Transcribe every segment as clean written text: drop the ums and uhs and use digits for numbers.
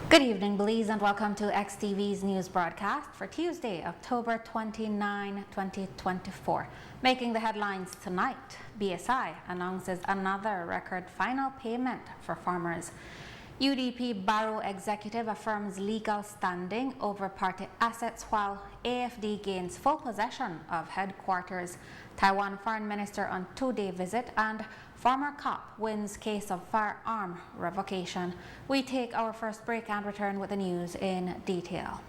Good evening, Belize, and welcome to XTV's news broadcast for Tuesday, October 29, 2024. Making the headlines tonight, BSI announces another record final payment for farmers. UDP Barrow executive affirms legal standing over party assets while AFD gains full possession of headquarters. Taiwan foreign minister on two-day visit, and former cop wins case of firearm revocation. We take our first break and return with the news in detail.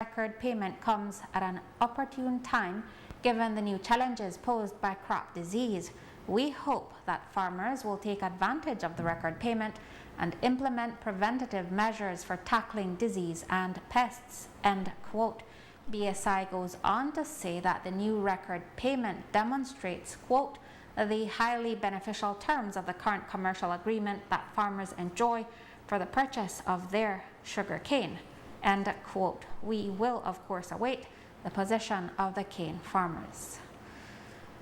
record payment comes at an opportune time given the new challenges posed by crop disease. We hope that farmers will take advantage of the record payment and implement preventative measures for tackling disease and pests." End quote. BSI goes on to say that the new record payment demonstrates, quote, "the highly beneficial terms of the current commercial agreement that farmers enjoy for the purchase of their sugar cane." End quote. We will, of course, await the position of the cane farmers.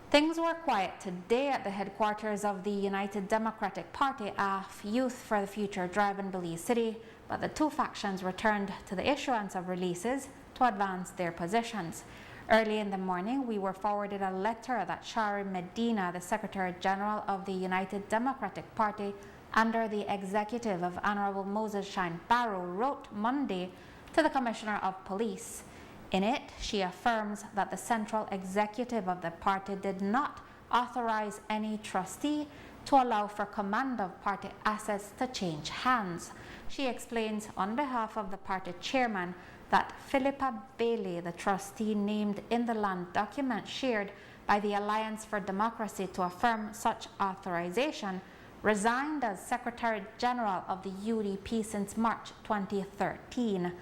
Things were quiet today at the headquarters of the United Democratic Party of Youth for the Future drive in Belize City, but the two factions returned to the issuance of releases to advance their positions. Early in the morning, we were forwarded a letter that Shari Medina, the Secretary General of the United Democratic Party, under the executive of Honorable Moses Shine Barrow, wrote Monday to the Commissioner of Police. In it, she affirms that the central executive of the party did not authorize any trustee to allow for command of party assets to change hands. She explains on behalf of the party chairman that Philippa Bailey, the trustee named in the land document shared by the Alliance for Democracy to affirm such authorization, resigned as Secretary General of the UDP since March 2013.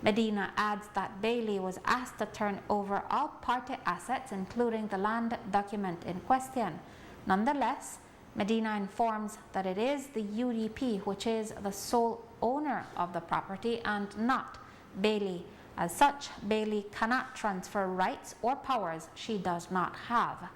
Medina adds that Bailey was asked to turn over all party assets, including the land document in question. Nonetheless, Medina informs that it is the UDP which is the sole owner of the property and not Bailey. As such, Bailey cannot transfer rights or powers she does not have.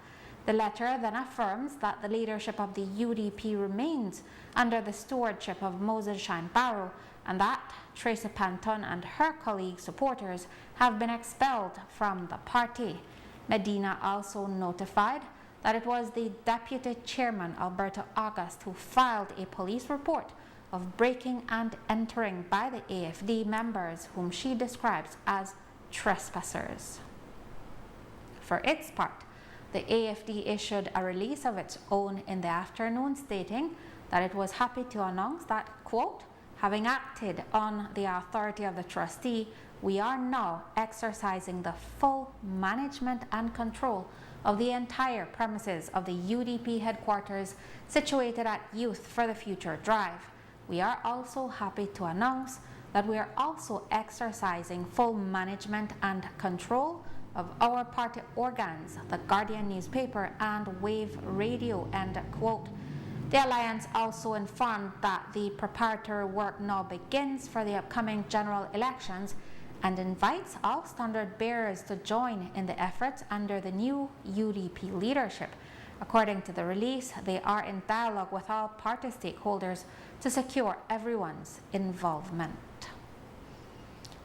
The letter then affirms that the leadership of the UDP remains under the stewardship of Moses Shine Barrow and that Tracy Panton and her colleague supporters have been expelled from the party. Medina also notified that it was the deputy chairman, Alberto August, who filed a police report of breaking and entering by the AFD members, whom she describes as trespassers. For its part, the AFD issued a release of its own in the afternoon stating that it was happy to announce that, quote, "Having acted on the authority of the trustee, we are now exercising the full management and control of the entire premises of the UDP headquarters situated at Youth for the Future Drive. We are also happy to announce that we are also exercising full management and control of our party organs, the Guardian newspaper and Wave Radio," end quote. The Alliance also informed that the preparatory work now begins for the upcoming general elections and invites all standard bearers to join in the efforts under the new UDP leadership. According to the release, they are in dialogue with all party stakeholders to secure everyone's involvement.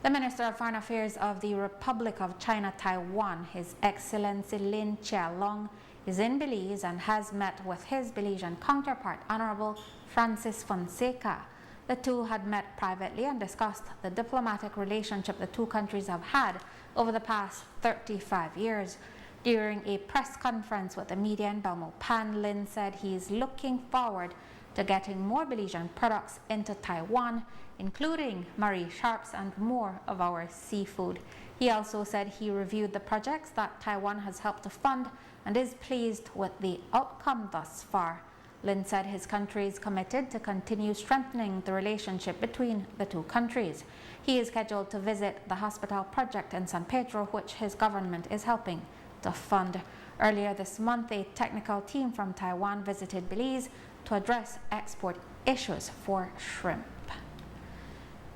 The Minister of Foreign Affairs of the Republic of China, Taiwan, His Excellency Lin Chia-long, is in Belize and has met with his Belizean counterpart, Honorable Francis Fonseca. The two had met privately and discussed the diplomatic relationship the two countries have had over the past 35 years. During a press conference with the media in Belmopan, Lin said he is looking forward to getting more Belizean products into Taiwan, including Marie Sharps and more of our seafood. He also said he reviewed the projects that Taiwan has helped to fund and is pleased with the outcome thus far. Lin said his country is committed to continue strengthening the relationship between the two countries. He is scheduled to visit the hospital project in San Pedro, which his government is helping to fund. Earlier this month, a technical team from Taiwan visited Belize to address export issues for shrimp.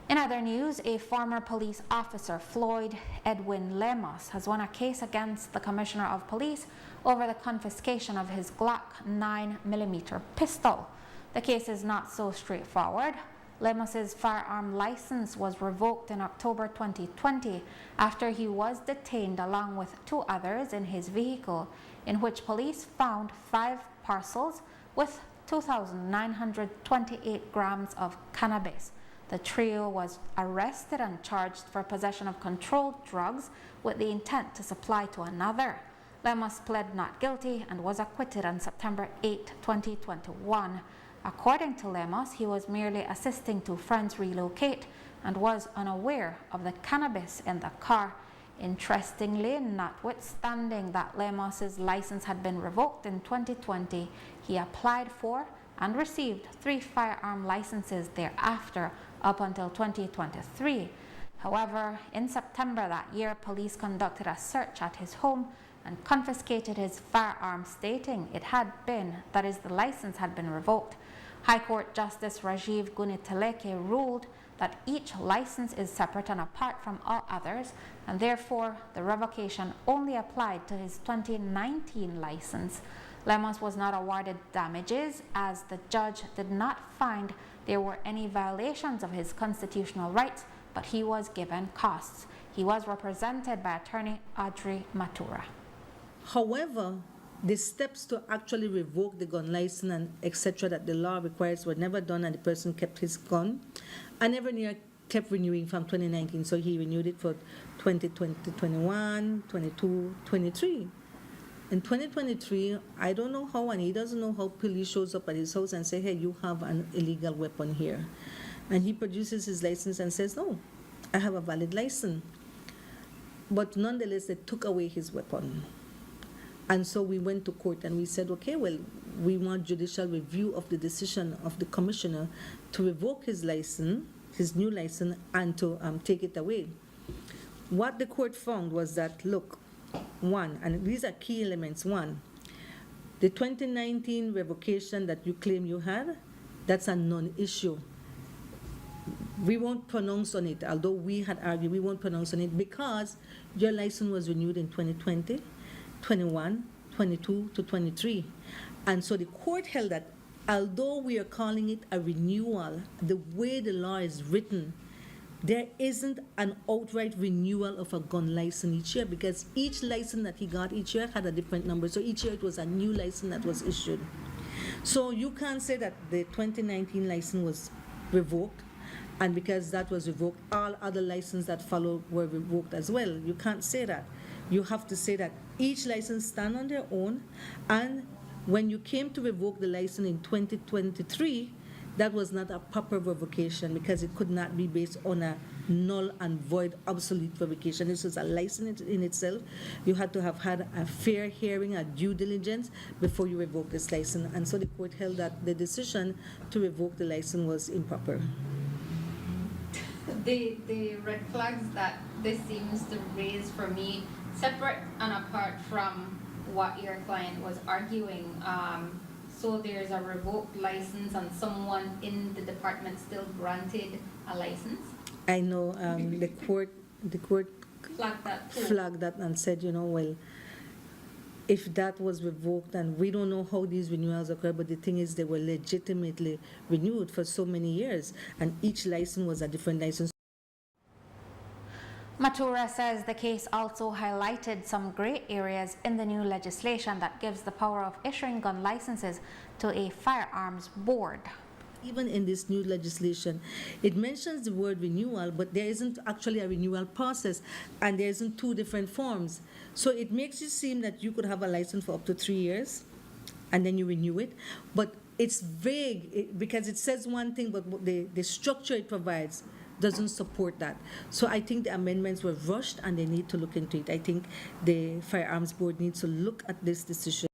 In other news, a former police officer, Floyd Edwin Lemos, has won a case against the Commissioner of Police over the confiscation of his Glock 9mm pistol. The case is not so straightforward. Lemos's firearm license was revoked in October 2020 after he was detained along with two others in his vehicle, in which police found 5 parcels with 2,928 grams of cannabis. The trio was arrested and charged for possession of controlled drugs with the intent to supply to another. Lemos pled not guilty and was acquitted on September 8, 2021. According to Lemos, he was merely assisting two friends relocate and was unaware of the cannabis in the car. Interestingly, notwithstanding that Lemos's license had been revoked in 2020, he applied for and received 3 firearm licenses thereafter up until 2023. However, in September that year, police conducted a search at his home and confiscated his firearm, stating the license had been revoked. High Court Justice Rajiv Guniteleke ruled that each license is separate and apart from all others, and therefore the revocation only applied to his 2019 license. Lemos was not awarded damages, as the judge did not find there were any violations of his constitutional rights, but he was given costs. He was represented by attorney Audrey Matura. However, the steps to actually revoke the gun license and etc. that the law requires were never done, and the person kept his gun. And every year kept renewing from 2019, so he renewed it for 2020, 21, 22, 23. In 2023, I don't know how, and he doesn't know how, police shows up at his house and say, hey, you have an illegal weapon here. And he produces his license and says, no, I have a valid license. But nonetheless, they took away his weapon. And so we went to court and we said, okay, well, we want judicial review of the decision of the commissioner to revoke his license, his new license, and to take it away. What the court found was that, look, one, and these are key elements. One, the 2019 revocation that you claim you had, that's a non-issue. We won't pronounce on it, although we had argued we won't pronounce on it because your license was renewed in 2020, 21, 22 to 23. And so the court held that although we are calling it a renewal, the way the law is written, there isn't an outright renewal of a gun license each year, because each license that he got each year had a different number. So each year it was a new license that was issued. So you can't say that the 2019 license was revoked, and because that was revoked, all other licenses that followed were revoked as well. You can't say that. You have to say that each license stand on their own, and when you came to revoke the license in 2023, that was not a proper revocation because it could not be based on a null and void obsolete revocation. This was a license in itself. You had to have had a fair hearing, a due diligence before you revoke this license. And so the court held that the decision to revoke the license was improper. The red flags that this seems to raise for me, separate and apart from what your client was arguing, so there's a revoked license and someone in the department still granted a license? I know the court flagged that and said, well, if that was revoked, and we don't know how these renewals occur, but the thing is they were legitimately renewed for so many years, and each license was a different license. Matura says the case also highlighted some gray areas in the new legislation that gives the power of issuing gun licenses to a firearms board. Even in this new legislation, it mentions the word renewal, but there isn't actually a renewal process, and there isn't two different forms. So it makes it seem that you could have a license for up to 3 years, and then you renew it, but it's vague because it says one thing, but the structure it provides doesn't support that. So I think the amendments were rushed and they need to look into it. I think the Firearms Board needs to look at this decision.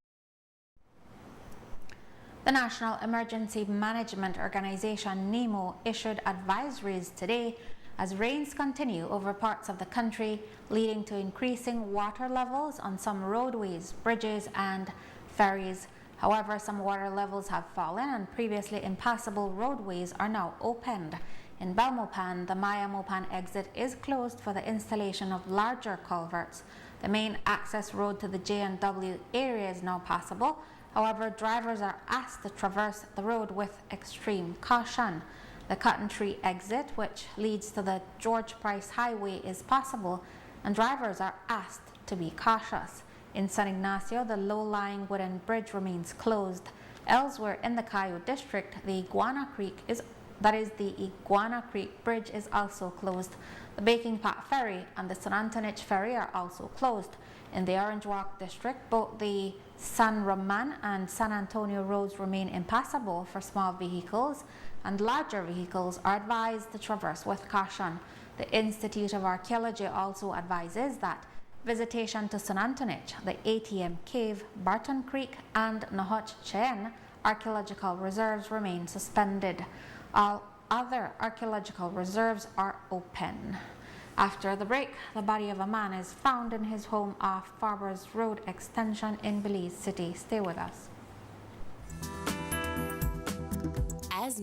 The National Emergency Management Organization, NEMO, issued advisories today as rains continue over parts of the country, leading to increasing water levels on some roadways, bridges, and ferries. However, some water levels have fallen and previously impassable roadways are now opened. In Belmopan, the Maya Mopan exit is closed for the installation of larger culverts. The main access road to the J&W area is now passable. However, drivers are asked to traverse the road with extreme caution. The Cotton Tree exit, which leads to the George Price Highway, is possible, and drivers are asked to be cautious. In San Ignacio, the low-lying wooden bridge remains closed. Elsewhere in the Cayo district, the Iguana Creek Bridge is also closed. The Baking Pot Ferry and the San Antonich Ferry are also closed. In the Orange Walk district, both the San Roman and San Antonio roads remain impassable for small vehicles. and larger vehicles are advised to traverse with caution. The Institute of Archaeology also advises that visitation to Sunantunich, the ATM Cave, Barton Creek, and Nahoch Chen archaeological reserves remain suspended. All other archaeological reserves are open. After the break, the body of a man is found in his home off Farber's Road extension in Belize City. Stay with us. As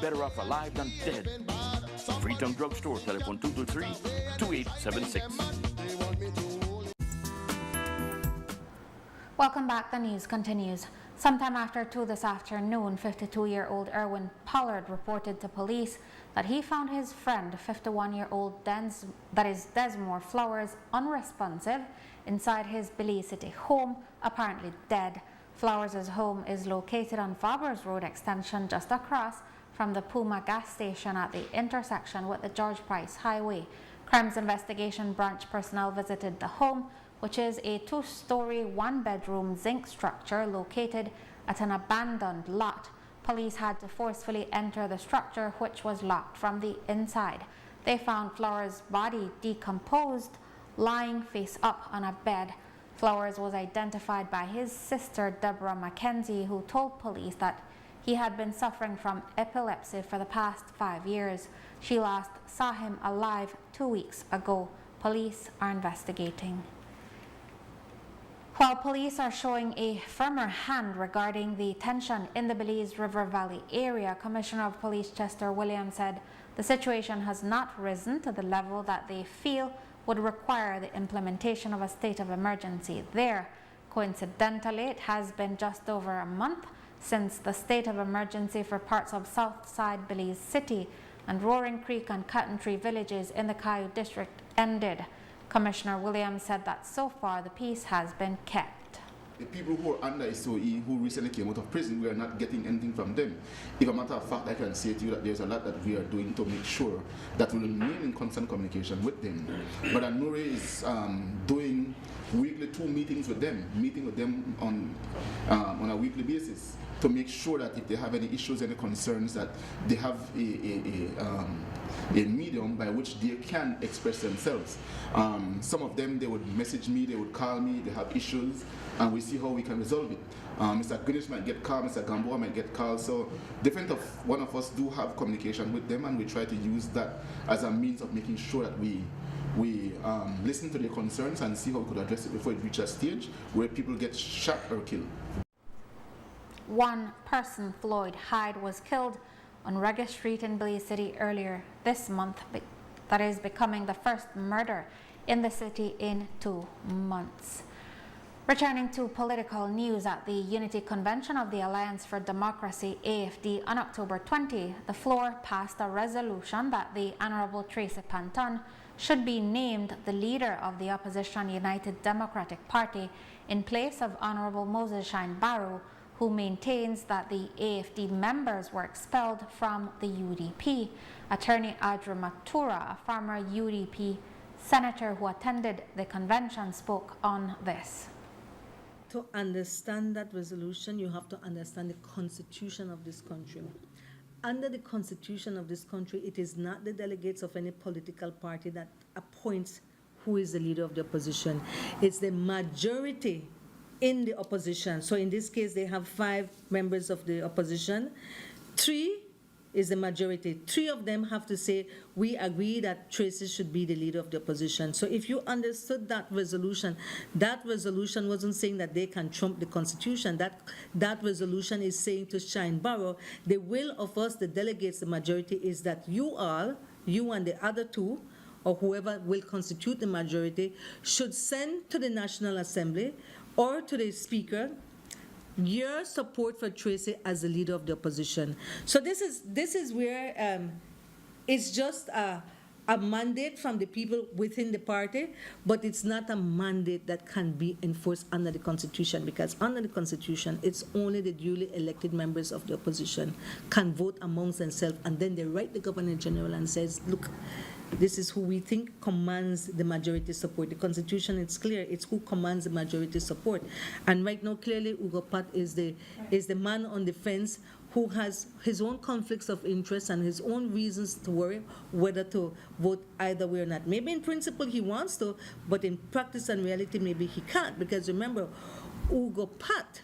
better off alive than dead. Freetown Drugstore, telephone 223-2876. Welcome back. The news continues. Sometime after 2 this afternoon, 52-year-old Erwin Pollard reported to police that he found his friend, 51-year-old Desmore Flowers, unresponsive inside his Belize City home, apparently dead. Flowers' home is located on Fabers Road Extension, just across from the Puma gas station at the intersection with the George Price Highway. Crimes Investigation Branch personnel visited the home, which is a 2-story, 1-bedroom zinc structure located at an abandoned lot. Police had to forcefully enter the structure, which was locked from the inside. They found Flowers' body decomposed, lying face up on a bed. Flowers was identified by his sister, Deborah Mackenzie, who told police that he had been suffering from epilepsy for the past 5 years. She last saw him alive 2 weeks ago. Police are investigating. While police are showing a firmer hand regarding the tension in the Belize River Valley area, Commissioner of Police Chester Williams said the situation has not risen to the level that they feel would require the implementation of a state of emergency there. Coincidentally, it has been just over a month since the state of emergency for parts of Southside Belize City and Roaring Creek and Cotton Tree villages in the Caillou district ended. Commissioner Williams said that so far the peace has been kept. The people who are under SOE who recently came out of prison, we are not getting anything from them. If a matter of fact, I can say to you that there's a lot that we are doing to make sure that we remain in constant communication with them. But Anure is doing weekly 2 meetings with them, meeting with them on a weekly basis to make sure that if they have any issues, any concerns, that they have a medium by which they can express themselves. Some of them, they would message me, they would call me, they have issues, and we see how we can resolve it. Mr. Goodness might get called, Mr. Gamboa might get called, so one of us do have communication with them, and we try to use that as a means of making sure that we listen to their concerns and see how we could address it before it reaches a stage where people get shot or killed. One person, Floyd Hyde, was killed on Regis Street in Belize City earlier this month. That is becoming the first murder in the city in 2 months. Returning to political news, at the Unity Convention of the Alliance for Democracy, AFD, on October 20, the floor passed a resolution that the Honorable Tracy Panton should be named the leader of the opposition United Democratic Party in place of Honorable Moses Shine Barrow, who maintains that the AFD members were expelled from the UDP. Attorney Adra Matura, a former UDP senator who attended the convention, spoke on this. To understand that resolution, you have to understand the constitution of this country. Under the constitution of this country, it is not the delegates of any political party that appoints who is the leader of the opposition. It's the majority in the opposition. So in this case, they have 5 members of the opposition. 3 is the majority. 3 of them have to say, we agree that Tracy should be the leader of the opposition. So if you understood that resolution wasn't saying that they can trump the constitution. That resolution is saying to Shine Barrow, the will of us, the delegates, the majority, is that you and the other 2, or whoever will constitute the majority, should send to the National Assembly or to the Speaker your support for Tracy as the leader of the opposition. So this is where it's just a mandate from the people within the party, but it's not a mandate that can be enforced under the Constitution, because under the Constitution, it's only the duly elected members of the opposition can vote amongst themselves, and then they write the Governor General and says, look, this is who we think commands the majority support. The Constitution, it's clear, it's who commands the majority support. And right now, clearly, Ugo Pat is the man on the fence who has his own conflicts of interest and his own reasons to worry whether to vote either way or not. Maybe in principle he wants to, but in practice and reality, maybe he can't. Because remember, Ugo Pat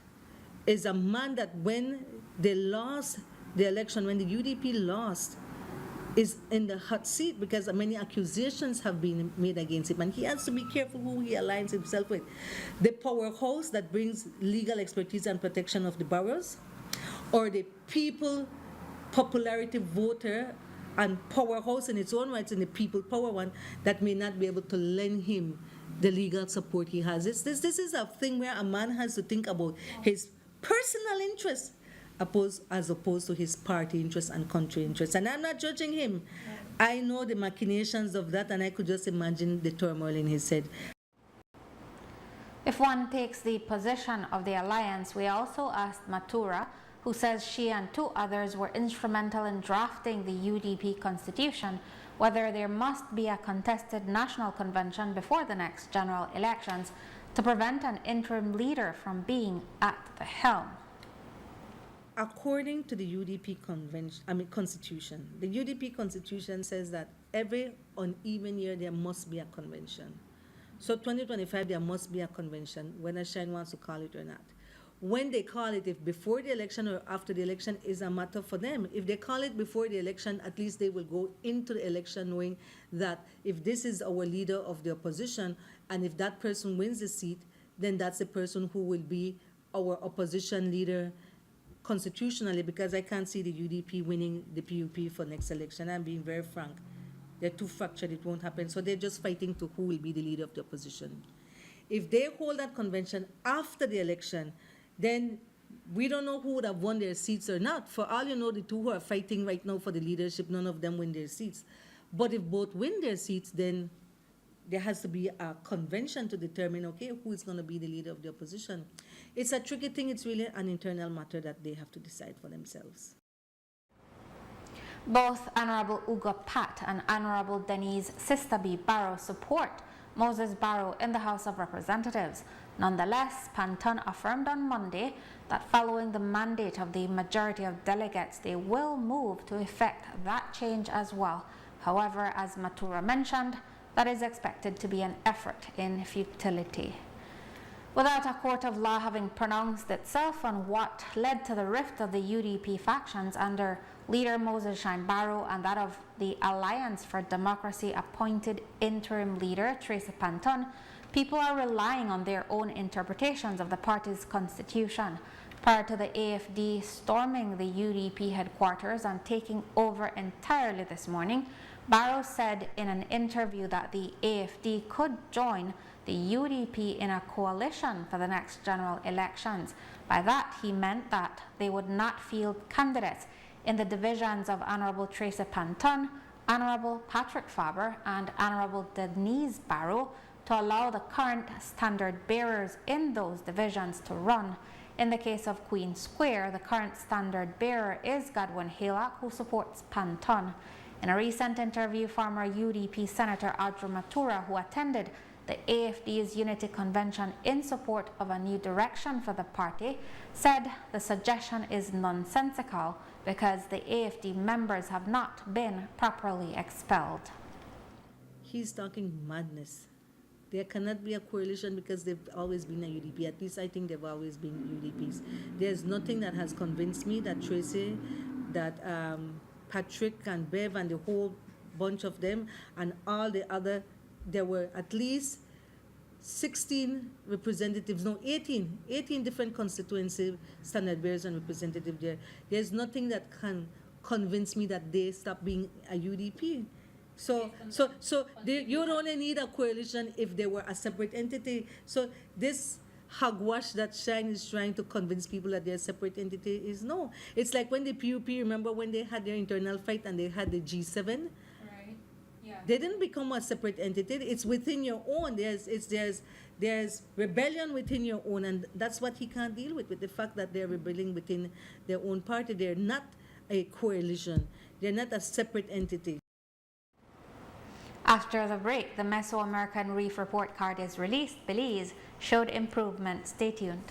is a man that when they lost the election, when the UDP lost, is in the hot seat because many accusations have been made against him, and he has to be careful who he aligns himself with. The powerhouse that brings legal expertise and protection of the boroughs, or the people popularity voter and powerhouse in its own rights in the people power one that may not be able to lend him the legal support he has. This is a thing where a man has to think about his personal interests as opposed to his party interests and country interests. And I'm not judging him. I know the machinations of that, and I could just imagine the turmoil in his head. If one takes the position of the alliance, we also asked Matura, who says she and two others were instrumental in drafting the UDP constitution, whether there must be a contested national convention before the next general elections to prevent an interim leader from being at the helm. According to the UDP constitution, the UDP constitution says that every uneven year there must be a convention. So 2025 there must be a convention, whether Shine wants to call it or not. When they call it, if before the election or after the election, is a matter for them. If they call it before the election, at least they will go into the election knowing that if this is our leader of the opposition, and if that person wins the seat, then that's the person who will be our opposition leader constitutionally, because I can't see the UDP winning the PUP for next election. I'm being very frank. They're too fractured, it won't happen. So they're just fighting to who will be the leader of the opposition. If they hold that convention after the election, then we don't know who would have won their seats or not. For all you know, the two who are fighting right now for the leadership, none of them win their seats. But if both win their seats, then there has to be a convention to determine, okay, who is going to be the leader of the opposition. It's a tricky thing. It's really an internal matter that they have to decide for themselves. Both Honorable Ugo Pat and Honorable Denise Sistaby Barrow support Moses Barrow in the House of Representatives. Nonetheless, Panton affirmed on Monday that following the mandate of the majority of delegates, they will move to effect that change as well. However, as Matura mentioned, that is expected to be an effort in futility. Without a court of law having pronounced itself on what led to the rift of the UDP factions under leader Moses Shine Barrow and that of the Alliance for Democracy appointed interim leader Tracy Panton, people are relying on their own interpretations of the party's constitution. Prior to the AFD storming the UDP headquarters and taking over entirely this morning, Barrow said in an interview that the AFD could join the UDP in a coalition for the next general elections. By that, he meant that they would not field candidates in the divisions of Honorable Tracy Panton, Honorable Patrick Faber, and Honorable Denise Barrow to allow the current standard bearers in those divisions to run. In the case of Queen Square, the current standard bearer is Godwin Haylock, who supports Panton. In a recent interview, former UDP Senator Audrey Matura, who attended the AFD's Unity Convention in support of a new direction for the party, said the suggestion is nonsensical because the AFD members have not been properly expelled. He's talking madness. There cannot be a coalition because they've always been a UDP. At least I think they've always been UDPs. There's nothing that has convinced me that Tracy, that Patrick and Bev and the whole bunch of them and all the other, there were at least 16 representatives, no, 18 different constituency standard bearers and representatives there. There's nothing that can convince me that they stop being a UDP. So you would only need a coalition if they were a separate entity. So this hogwash that Shine is trying to convince people that they're a separate entity is no. It's like when the PUP, remember when they had their internal fight and they had the G7? Right. Yeah. They didn't become a separate entity. It's within your own. There's rebellion within your own, and that's what he can't deal with the fact that they're rebelling within their own party. They're not a coalition. They're not a separate entity. After the break, the Mesoamerican Reef report card is released. Belize showed improvement. Stay tuned.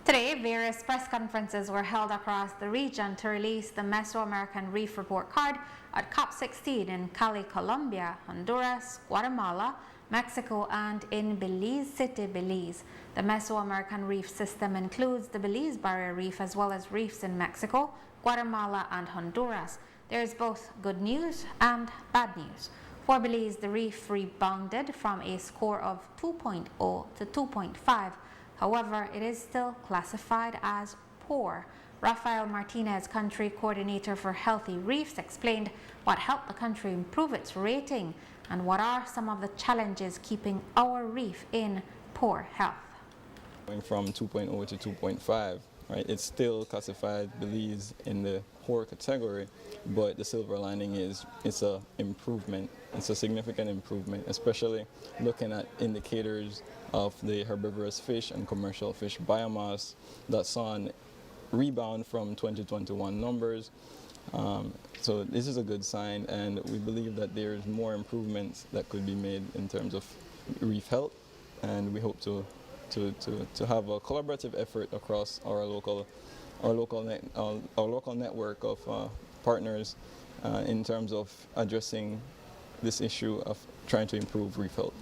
Today, various press conferences were held across the region to release the Mesoamerican Reef Report Card at COP16 in Cali, Colombia, Honduras, Guatemala, Mexico, and in Belize City, Belize. The Mesoamerican Reef System includes the Belize Barrier Reef as well as reefs in Mexico, Guatemala, and Honduras. There is both good news and bad news. For Belize, the reef rebounded from a score of 2.0 to 2.5. However, it is still classified as poor. Rafael Martinez, country coordinator for Healthy Reefs, explained what helped the country improve its rating and what are some of the challenges keeping our reef in poor health. Going from 2.0 to 2.5, right? It's still classified Belize in the poor category, but the silver lining is it's a improvement. It's a significant improvement, especially looking at indicators of the herbivorous fish and commercial fish biomass that saw a rebound from 2021 numbers. So this is a good sign, and we believe that there's more improvements that could be made in terms of reef health, and we hope to have a collaborative effort across our local network of partners in terms of addressing this issue of trying to improve reef health.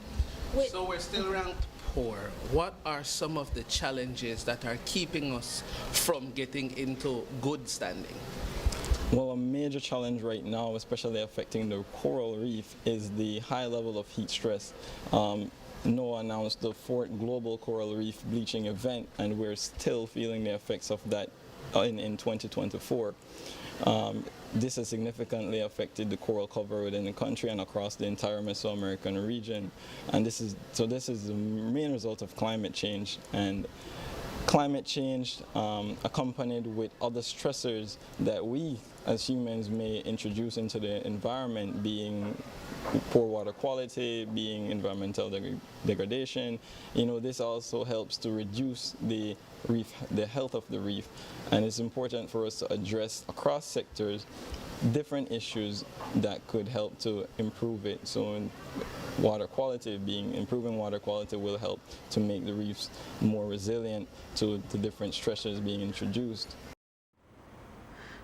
So we're still ranked poor. What are some of the challenges that are keeping us from getting into good standing? Well, a major challenge right now, especially affecting the coral reef, is the high level of heat stress. NOAA announced the 4th Global Coral Reef Bleaching Event, and we're still feeling the effects of that in 2024. This has significantly affected the coral cover within the country and across the entire Mesoamerican region. And this is the main result of climate change. And climate change accompanied with other stressors that we as humans may introduce into the environment, being poor water quality, being environmental degradation. This also helps to reduce the health of the reef, and it's important for us to address across sectors different issues that could help to improve it. So improving water quality will help to make the reefs more resilient to the different stressors being introduced.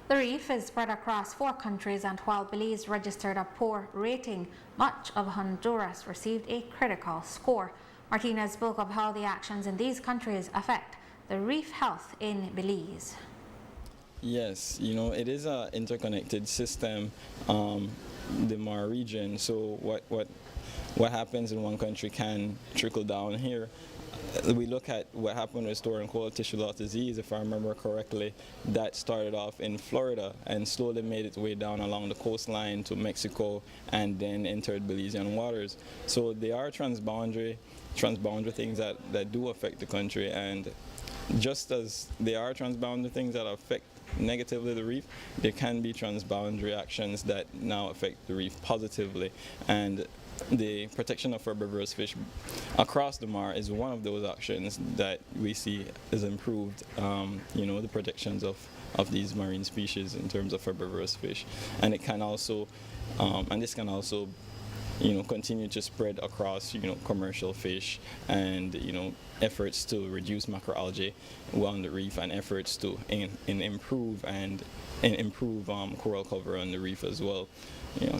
The reef is spread across 4 countries, and while Belize registered a poor rating, much of Honduras received a critical score. Martinez spoke of how the actions in these countries affect the reef health in Belize. Yes, it is an interconnected system, the Mar region. So what happens in one country can trickle down here. We look at what happened with store and cold tissue loss disease, if I remember correctly. That started off in Florida and slowly made its way down along the coastline to Mexico and then entered Belizean waters. So there are transboundary things that do affect the country, and just as there are transboundary things that affect negatively the reef, there can be transboundary actions that now affect the reef positively. And the protection of herbivorous fish across the Mar is one of those actions that we see is improved, the protections of these marine species in terms of herbivorous fish. And it can also, this can also continue to spread across, commercial fish and, efforts to reduce macroalgae on the reef and efforts to improve coral cover on the reef as well.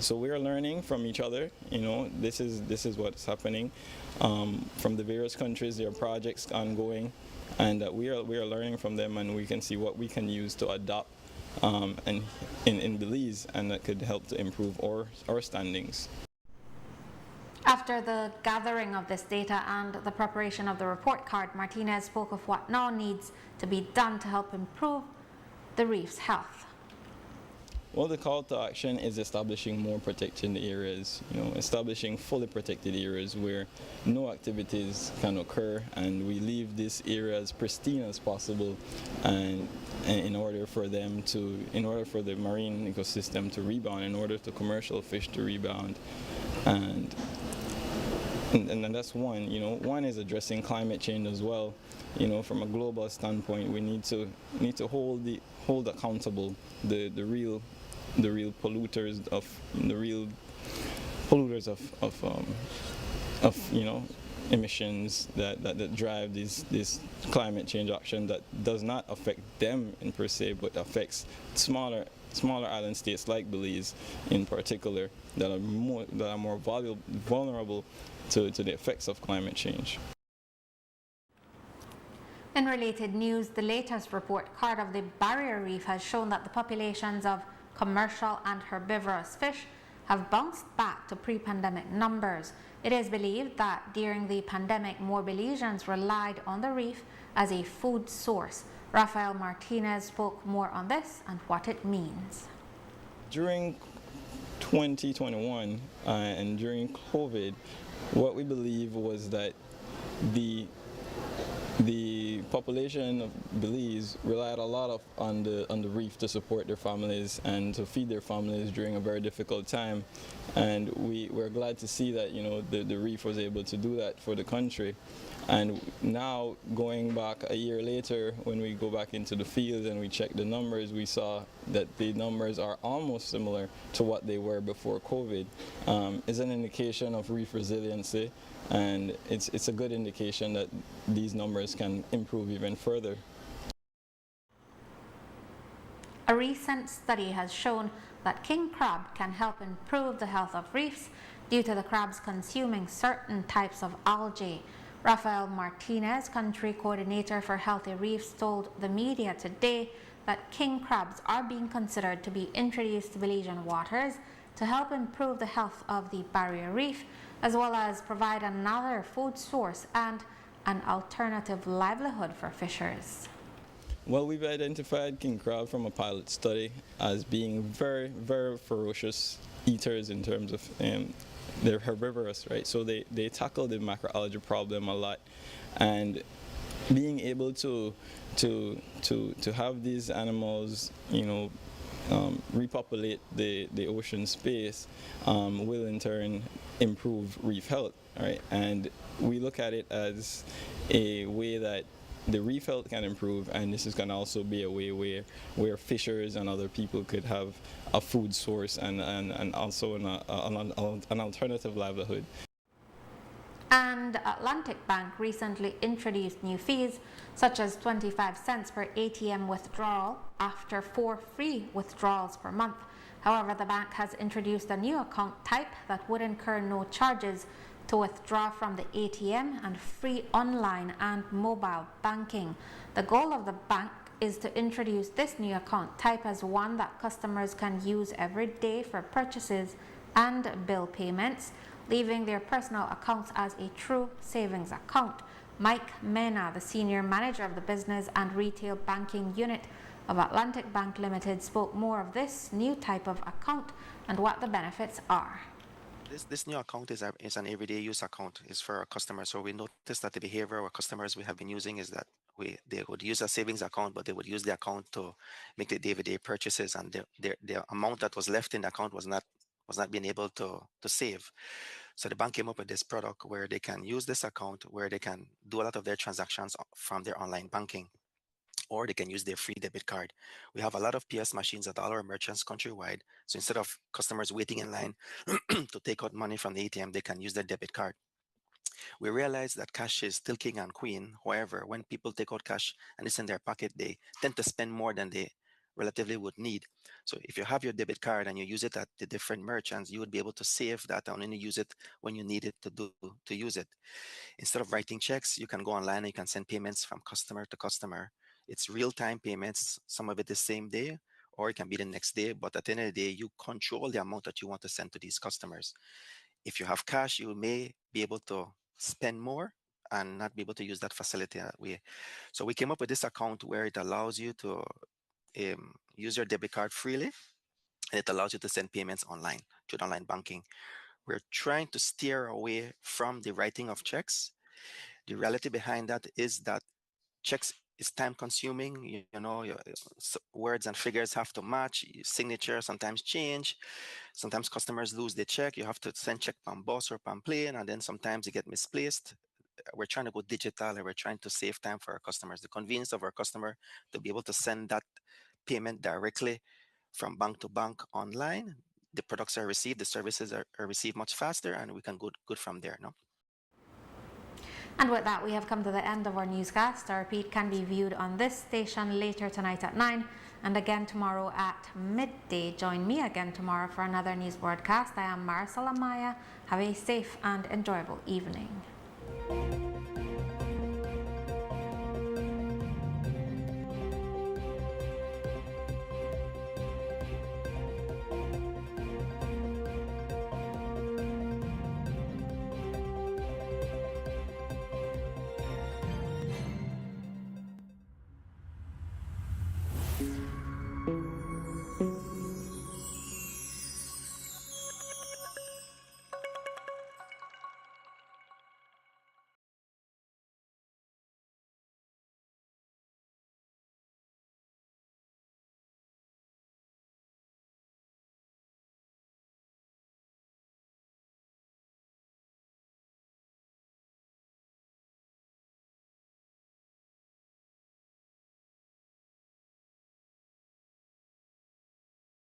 So we are learning from each other. This is what's happening. From the various countries, there are projects ongoing, and we are learning from them, and we can see what we can use to adopt in Belize, and that could help to improve our standings. After the gathering of this data and the preparation of the report card, Martinez spoke of what now needs to be done to help improve the reef's health. Well, the call to action is establishing more protected areas, establishing fully protected areas where no activities can occur, and we leave these areas pristine as possible, and in order for the marine ecosystem to rebound, in order for commercial fish to rebound. And that's one. One is addressing climate change as well. From a global standpoint, we need to hold accountable the real polluters emissions that drive this climate change action that does not affect them in per se, but affects smaller island states like Belize in particular that are more vulnerable to the effects of climate change. In related news, the latest report card of the Barrier Reef has shown that the populations of commercial and herbivorous fish have bounced back to pre-pandemic numbers. It is believed that during the pandemic, more Belizeans relied on the reef as a food source. Rafael Martinez spoke more on this and what it means. During 2021 and during COVID, what we believe was that the population of Belize relied a lot on the reef to support their families and to feed their families during a very difficult time, and we're glad to see that the reef was able to do that for the country. And now, going back a year later, when we go back into the field and we check the numbers, we saw that the numbers are almost similar to what they were before COVID. It's an indication of reef resiliency, and it's a good indication that these numbers can improve even further. A recent study has shown that king crab can help improve the health of reefs due to the crabs consuming certain types of algae. Rafael Martinez, country coordinator for Healthy Reefs, told the media today that king crabs are being considered to be introduced to Belizean waters to help improve the health of the barrier reef, as well as provide another food source and an alternative livelihood for fishers. Well, we've identified king crab from a pilot study as being very, very ferocious eaters in terms of they're herbivorous, right? So they tackle the macroalgae problem a lot, and being able to have these animals, repopulate the ocean space will in turn improve reef health, right? And we look at it as a way that the reef health can improve, and this is going to also be a way where fishers and other people could have a food source and also an alternative livelihood. And Atlantic Bank recently introduced new fees such as 25 cents per ATM withdrawal after 4 free withdrawals per month. However, the bank has introduced a new account type that would incur no charges to withdraw from the ATM and free online and mobile banking. The goal of the bank is to introduce this new account type as one that customers can use every day for purchases and bill payments, leaving their personal accounts as a true savings account. Mike Mena, the senior manager of the business and retail banking unit of Atlantic Bank Limited, spoke more of this new type of account and what the benefits are. This new account is an everyday use account. It's for our customers. So we noticed that the behavior of our customers we have been using is that they would use a savings account, but they would use the account to make the day-to-day purchases, and the amount that was left in the account was not being able to save. So the bank came up with this product where they can use this account, where they can do a lot of their transactions from their online banking, or they can use their free debit card. We have a lot of PS machines at all our merchants countrywide. So instead of customers waiting in line to take out money from the ATM, they can use their debit card. We realize that cash is still king and queen. However, when people take out cash and it's in their pocket, they tend to spend more than they relatively would need. So if you have your debit card and you use it at the different merchants, you would be able to save that and only use it when you need it to use it. Instead of writing checks, you can go online and you can send payments from customer to customer. It's real-time payments. Some of it the same day, or it can be the next day. But at the end of the day, you control the amount that you want to send to these customers. If you have cash, you may be able to spend more and not be able to use that facility that way. So we came up with this account where it allows you to use your debit card freely, and it allows you to send payments online through online banking. We're trying to steer away from the writing of checks. The reality behind that is that checks is time consuming. Your words and figures have to match. Your signature sometimes change. Sometimes customers lose their check. You have to send check from bus or from plane, and then sometimes you get misplaced. We're trying to go digital, and we're trying to save time for our customers. The convenience of our customer to be able to send that payment directly from bank to bank online. The products are received, the services are received much faster, and we can go good from there. No? And with that, we have come to the end of our newscast. Our repeat can be viewed on this station later tonight at 9 and again tomorrow at midday. Join me again tomorrow for another news broadcast. I am Marisol Amaya. Have a safe and enjoyable evening.